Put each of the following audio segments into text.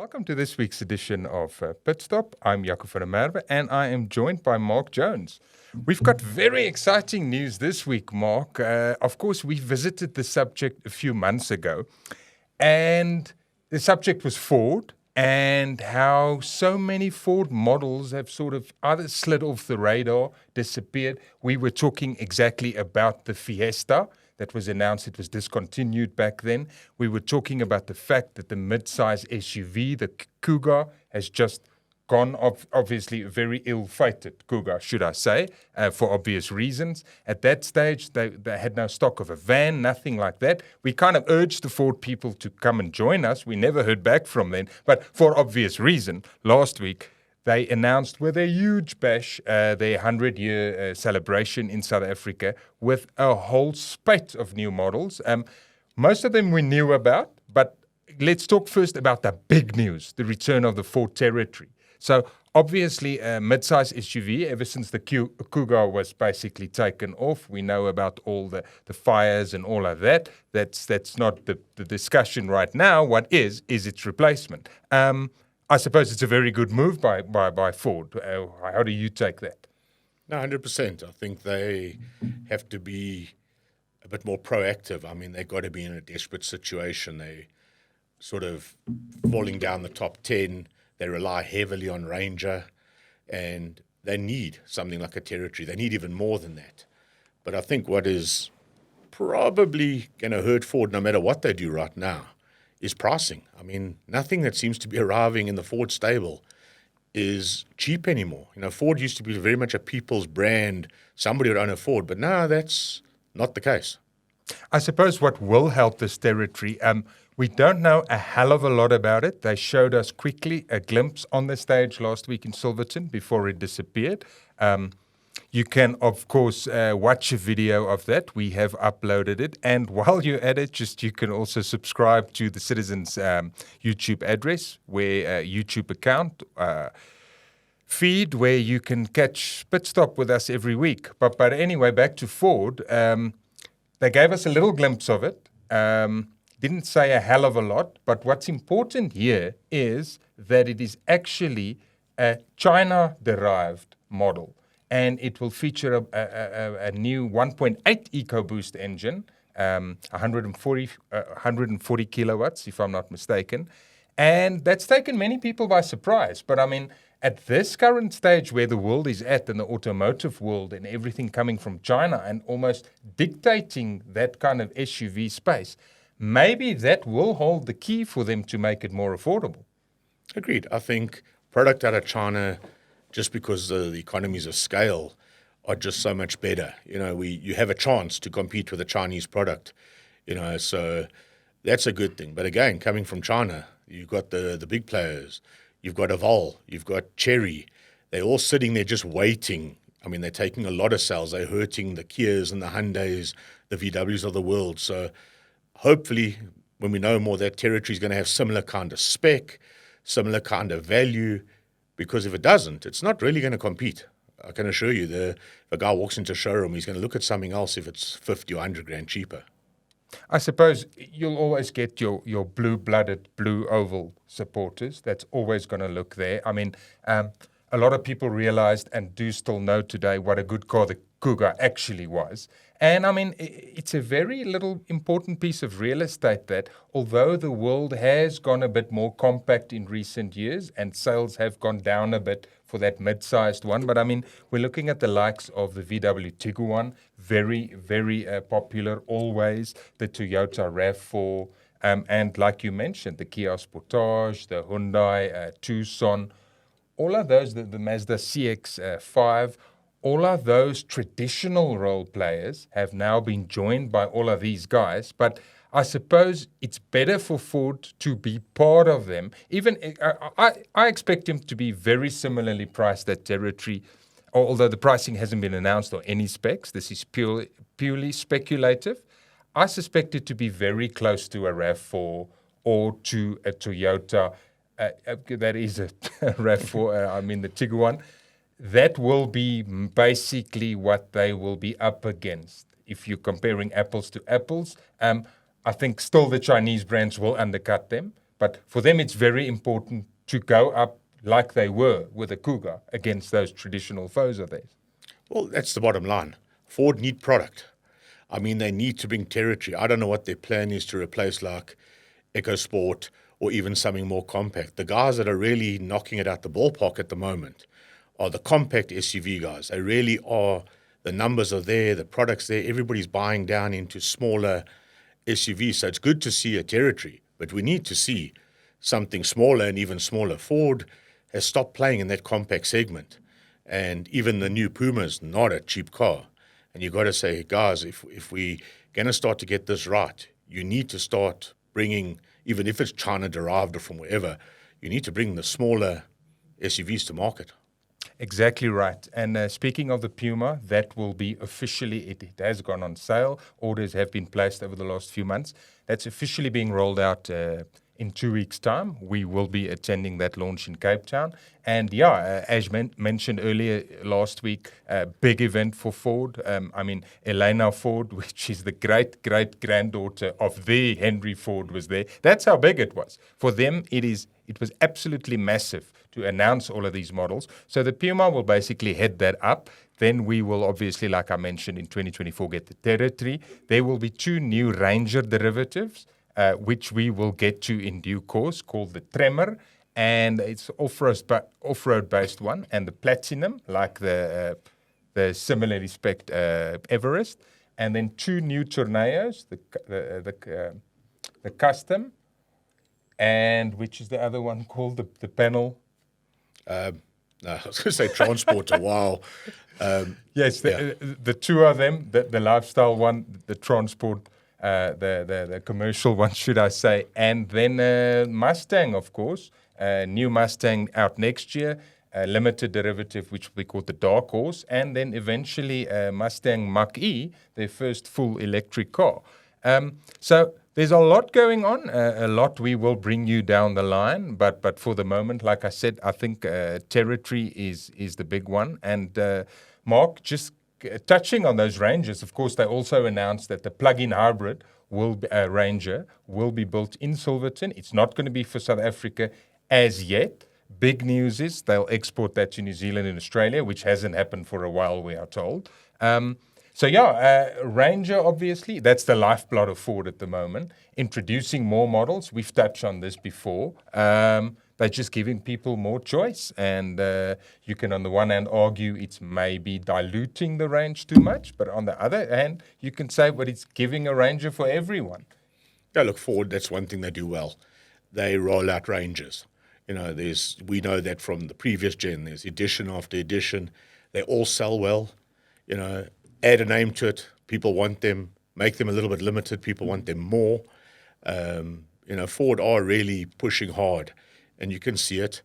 Welcome to this week's edition of Pit Stop. I'm Jaco van der Merwe, and I am joined by Mark Jones. We've got very exciting news this week, Mark. Of course, we visited the subject a few months ago, and the subject was Ford and how so many Ford models have sort of either slid off the radar, disappeared. We were talking exactly about the Fiesta that was announced. It was discontinued back then. We were talking about the fact that the mid-size SUV, the Kuga, has just gone, obviously a very ill-fated Kuga, should I say, for obvious reasons. At that stage, they had no stock of a van, nothing like that. We kind of urged the Ford people to come and join us. We never heard back from them. But for obvious reason, last week, they announced with a huge bash their 100-year celebration in South Africa with a whole spate of new models. Most of them we knew about, but let's talk first about the big news, the return of the Ford Territory. So obviously a mid-size SUV, ever since the Kuga was basically taken off, we know about all the fires and all of that. That's not the discussion right now. What is its replacement? I suppose it's a very good move by Ford. How do you take that? No, 100%. I think they have to be a bit more proactive. I mean, they've got to be in a desperate situation. They sort of falling down the top 10. They rely heavily on Ranger, and they need something like a Territory. They need even more than that. But I think what is probably going to hurt Ford, no matter what they do right now, is pricing. I mean, nothing that seems to be arriving in the Ford stable is cheap anymore. You know, Ford used to be very much a people's brand. Somebody would own a Ford, but now that's not the case. I suppose what will help this Territory, we don't know a hell of a lot about it. They showed us quickly a glimpse on the stage last week in Silverton before it disappeared. You can, of course, watch a video of that. We have uploaded it. And while you're at it, you can also subscribe to the Citizens YouTube address, where YouTube account, feed, where you can catch Pit Stop with us every week. But anyway, back to Ford. They gave us a little glimpse of it. Didn't say a hell of a lot. But what's important here is that it is actually a China-derived model. And it will feature a new 1.8 EcoBoost engine, 140 kilowatts, if I'm not mistaken. And that's taken many people by surprise. But I mean, at this current stage where the world is at, in the automotive world, and everything coming from China and almost dictating that kind of SUV space, maybe that will hold the key for them to make it more affordable. Agreed. I think product out of China, just because the economies of scale are just so much better. You know, you have a chance to compete with a Chinese product, you know, so that's a good thing. But again, coming from China, you've got the big players, you've got Aval, you've got Chery. They're all sitting there just waiting. I mean, they're taking a lot of sales. They're hurting the Kias and the Hyundais, the VWs of the world. So hopefully, when we know more, that Territory is going to have similar kind of spec, similar kind of value. Because if it doesn't, it's not really going to compete. I can assure you, if a guy walks into a showroom, he's going to look at something else if it's 50 or 100 grand cheaper. I suppose you'll always get your blue-blooded, blue oval supporters. That's always going to look there. I mean, a lot of people realized and do still know today what a good car the Kuga actually was. And I mean, it's a very little important piece of real estate that, although the world has gone a bit more compact in recent years and sales have gone down a bit for that mid-sized one, but I mean, we're looking at the likes of the VW Tiguan, very, very popular always, the Toyota RAV4, and like you mentioned, the Kia Sportage, the Hyundai Tucson, all of those, the Mazda CX-5, all of those traditional role players have now been joined by all of these guys. But I suppose it's better for Ford to be part of them. Even I expect him to be very similarly priced at Territory, although the pricing hasn't been announced or any specs. This is purely speculative. I suspect it to be very close to a RAV4 or to a Toyota. That is a RAV4, I mean the Tiguan. That will be basically what they will be up against. If you're comparing apples to apples, I think still the Chinese brands will undercut them. But for them, it's very important to go up like they were with the Cougar against those traditional foes of theirs. Well, that's the bottom line. Ford need product. I mean, they need to bring territory. I don't know what their plan is to replace like EcoSport or even something more compact. The guys that are really knocking it out the ballpark at the moment are the compact SUV guys. They really are. The numbers are there, the product's there. Everybody's buying down into smaller SUVs. So it's good to see a territory, but we need to see something smaller and even smaller. Ford has stopped playing in that compact segment. And even the new Puma is not a cheap car. And you've got to say, guys, if we're going to start to get this right, you need to start bringing, even if it's China-derived or from wherever, you need to bring the smaller SUVs to market. Exactly right. And speaking of the Puma, that will be officially, it has gone on sale. Orders have been placed over the last few months. That's officially being rolled out in 2 weeks' time. We will be attending that launch in Cape Town. And as mentioned earlier last week, a big event for Ford. Elena Ford, which is the great-great-granddaughter of the Henry Ford, was there. That's how big it was. For them, it was absolutely massive to announce all of these models. So the Puma will basically head that up. Then we will obviously, like I mentioned, in 2024 get the Territory. There will be 2 new Ranger derivatives, which we will get to in due course, called the Tremor, and it's off-road based one, and the Platinum, like the similarly spec'd Everest, and then 2 new Tourneos, the Custom, and which is the other one called the Panel. No, I was going to say Transporter. Wow. Yes, the 2 of them, the lifestyle one, the Transport, the commercial one, should I say, and then Mustang, of course, new Mustang out next year, a limited derivative which we call the Dark Horse, and then eventually Mustang Mach-E, their first full electric car. So there's a lot going on, a lot we will bring you down the line, but for the moment, like I said, I think Territory is the big one. And Mark, just touching on those Rangers, of course, they also announced that the plug-in hybrid Ranger will be built in Silverton. It's not going to be for South Africa as yet. Big news is they'll export that to New Zealand and Australia, which hasn't happened for a while, we are told. Ranger, obviously, that's the lifeblood of Ford at the moment. Introducing more models. We've touched on this before. They're just giving people more choice. And you can, on the one hand, argue it's maybe diluting the range too much. But on the other hand, you can say, but it's giving a Ranger for everyone. Yeah, look, Ford, that's one thing they do well. They roll out Rangers. We know that from the previous gen. There's edition after edition. They all sell well. Add a name to it. People want them. Make them a little bit limited. People want them more. Ford are really pushing hard, and you can see it.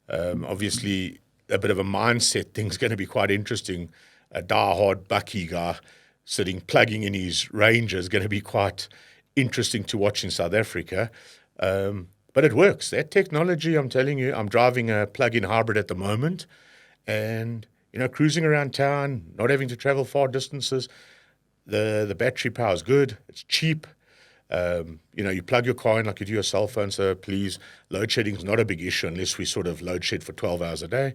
Obviously, a bit of a mindset thing's going to be quite interesting. A die-hard Bucky guy plugging in his Ranger is going to be quite interesting to watch in South Africa. But it works. That technology, I'm telling you, I'm driving a plug-in hybrid at the moment, and cruising around town, not having to travel far distances. The battery power is good. It's cheap. You plug your car in like you do your cell phone. So please, load shedding is not a big issue unless we sort of load shed for 12 hours a day.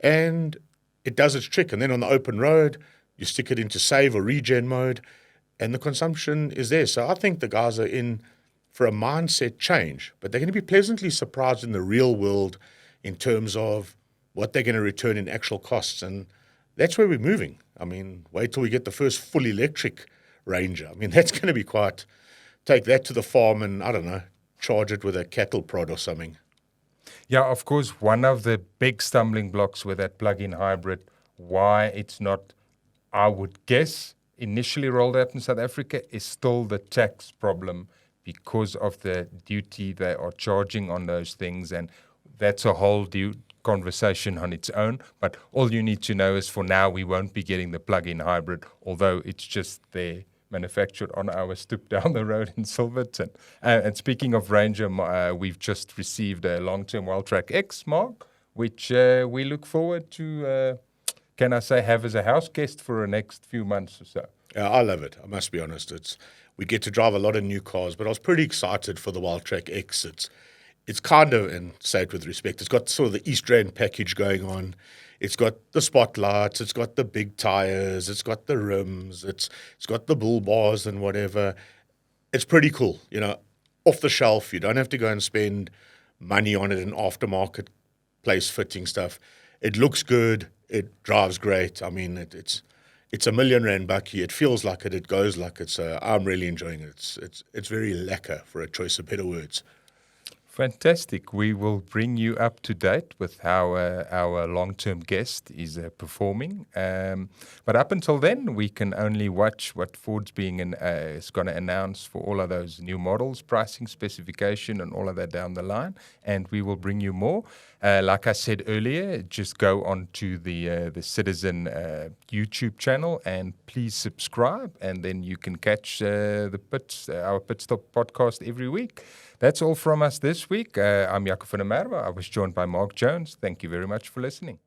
And it does its trick. And then on the open road, you stick it into save or regen mode, and the consumption is there. So I think the guys are in for a mindset change, but they're going to be pleasantly surprised in the real world in terms of what they're going to return in actual costs. And that's where we're moving. I mean, wait till we get the first full electric Ranger. I mean, that's going to be quite, take that to the farm and, I don't know, charge it with a cattle prod or something. Yeah, of course, one of the big stumbling blocks with that plug-in hybrid, why it's not, I would guess, initially rolled out in South Africa, is still the tax problem because of the duty they are charging on those things. And that's a whole conversation on its own. But all you need to know is for now, we won't be getting the plug-in hybrid, although it's just there manufactured on our stoop down the road in Silverton. And speaking of Ranger, we've just received a long-term Wildtrak X, Mark, which we look forward to, can I say, have as a house guest for the next few months or so. Yeah, I love it. I must be honest. We get to drive a lot of new cars, but I was pretty excited for the Wildtrak X. it's kind of, and say it with respect, it's got sort of the East Rand package going on. It's got the spotlights, it's got the big tires, it's got the rims, it's got the bull bars and whatever. It's pretty cool, off the shelf. You don't have to go and spend money on it in aftermarket place fitting stuff. It looks good. It drives great. I mean, it's R1 million bakkie. It feels like it. It goes like it. So I'm really enjoying it. It's very lekker, for a choice of better words. Fantastic. We will bring you up to date with how our long-term guest is performing. But up until then, we can only watch what Ford's is going to announce for all of those new models, pricing, specification, and all of that down the line. And we will bring you more. Like I said earlier, just go on to the Citizen YouTube channel and please subscribe. And then you can catch our Pit Stop podcast every week. That's all from us this week. I'm Jaco van der Merwe. I was joined by Mark Jones. Thank you very much for listening.